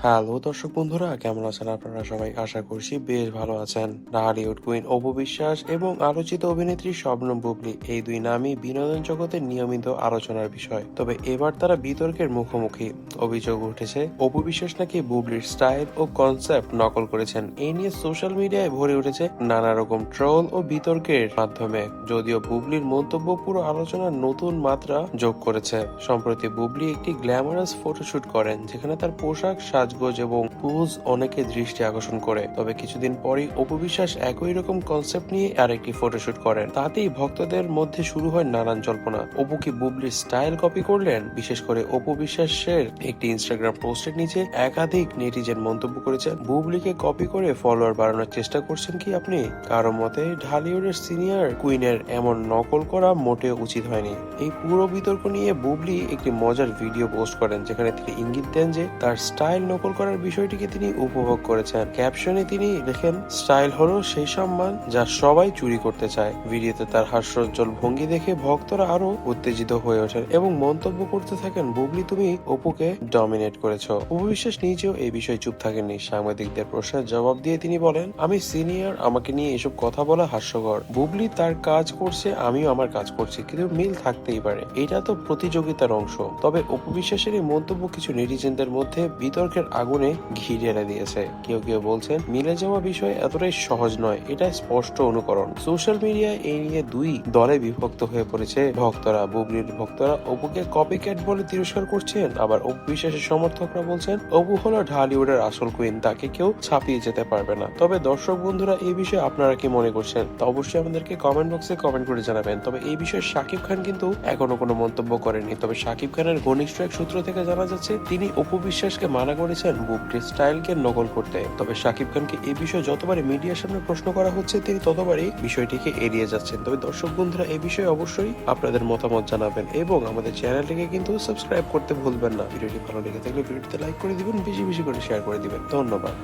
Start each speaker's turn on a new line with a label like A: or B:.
A: Hello দর্শক বন্ধুরা, কেমন আছেন আপনারা সবাই? আশা করছি বেশ ভালো আছেন। ঢালিউড কুইন অপু বিশ্বাস এবং আলোচিত অভিনেত্রী শবনম বুবলি এই দুই নামই বিনোদন জগতের নিয়মিত আলোচনার বিষয়। তবে এবার তারা বিতর্কের মুখোমুখি। অভিযোগ উঠেছে অপু বিশ্বাস নাকি বুবলির স্টাইল ও কনসেপ্ট নকল করেছেন। এই নিয়ে সোশ্যাল মিডিয়ায় ভরে উঠেছে নানা রকম ট্রোল ও বিতর্কের মাধ্যমে। যদিও বুবলির মন্তব্য পুরো আলোচনার নতুন মাত্রা যোগ করেছে। সম্প্রতি বুবলি একটি গ্ল্যামারাস ফটোশুট করেন, যেখানে তার পোশাক, সাজগোজ এবং পোজ অনেকে দৃষ্টি আকর্ষণ করে। তবে কিছুদিন পরেই অপু বিশ্বাস একই রকম কনসেপ্ট নিয়ে আরেকটি ফটোশুট করেন। তাতেই ভক্তদের মধ্যে শুরু হয় নানান জল্পনা। অপু কি বুবলির স্টাইল কপি করলেন? বিশেষ করে অপু বিশ্বাসের একটি ইনস্টাগ্রাম পোস্টের নিচে একাধিক নেটিজেন মন্তব্য করেছেন, বুবলিকে কপি করে ফলোয়ার বাড়ানোর চেষ্টা করছেন কি আপনি? কারো মতে ঢালিউডের সিনিয়র কুইনের এমন নকল করা মোটেও উচিত হয়নি। এই পুরো বিতর্ক নিয়ে বুবলি একটি মজার ভিডিও পোস্ট করেন, যেখানে তিনি ইঙ্গিত দেন যে তার স্টাইল নকল করার বিষয়টিকে তিনি উপভোগ করেছেন। ক্যাপশনে তিনি লেখেন, স্টাইল হলো সেই সম্মান যা সবাই চুরি করতে চায়। ভিডিওতে তার হাস্যোজ্জ্বল ভঙ্গি দেখে ভক্তরা আরো উত্তেজিত হয়ে ওঠেন এবং মন্তব্য করতে থাকেন, বুবলি তুমি অপুকে ডমিনেট করেছো। অপু বিশ্বাস নিজেও এই বিষয়ে চুপ থাকেননি। সাংবাদিকদের প্রশ্নের জবাব দিয়ে তিনি বলেন, আমি সিনিয়র, আমাকে নিয়ে এসব কথা বলা হাস্যকর। বুবলি তার কাজ করছে, আমিও আমার কাজ করছি, কিন্তু মিল থাকতেই পারে। এটা তো প্রতিযোগিতার অংশ। তবে অপু বিশ্বাসের এই মন্তব্য কিছু নেটিজেনদের মধ্যে বিতর্কের আগুনে ঘি ঢেলে দিয়েছে। কেউ কেউ বলছেন, মিলে যাওয়া বিষয় এতটাই সহজ নয়, এটা স্পষ্ট অনুকরণ। সোশ্যাল মিডিয়ায় এই নিয়ে দুই দলে বিভক্ত হয়ে পড়েছে ভক্তরা। বুবলির ভক্তরা অপুকে কপিক্যাট বলে তিরস্কার করছেন, আবার অপু বিশ্বাসের সমর্থকরা বলছেন অপু হলো ঢালিউডের আসল কুইন, তাকে কেউ ছাপিয়ে যেতে পারবে না। তবে দর্শক বন্ধুরা, এই বিষয়ে আপনারা কি মনে করছেন তা অবশ্যই আমাদেরকে কমেন্ট বক্সে কমেন্ট করে জানাবেন। তবে এই বিষয়ে শাকিব খান কিন্তু এখনো কোনো মন্তব্য করেনি। তবে শাকিব খানের ঘনিষ্ঠ এক সূত্র থেকে জানা যাচ্ছে, তিনি অপু বিশ্বাসকে মানা করেছেন বুবলির স্টাইলকে নকল করতে। তবে শাকিব খানকে এই বিষয়ে যতবারই মিডিয়ার সামনে প্রশ্ন করা হচ্ছে, তিনি ততবারই বিষয়টিকে এড়িয়ে যাচ্ছেন। তবে দর্শক বন্ধুরা, এই বিষয়ে অবশ্যই আপনাদের মতামত জানাবেন এবং আমাদের চ্যানেলটিকে কিন্তু সাবস্ক্রাইব করতে ভুলবেন না। ভিডিওটি ভালো লেগে থাকলে ভিডিওটিতে লাইক করে দিবেন, বেশি বেশি করে শেয়ার করে দিবেন। ধন্যবাদ।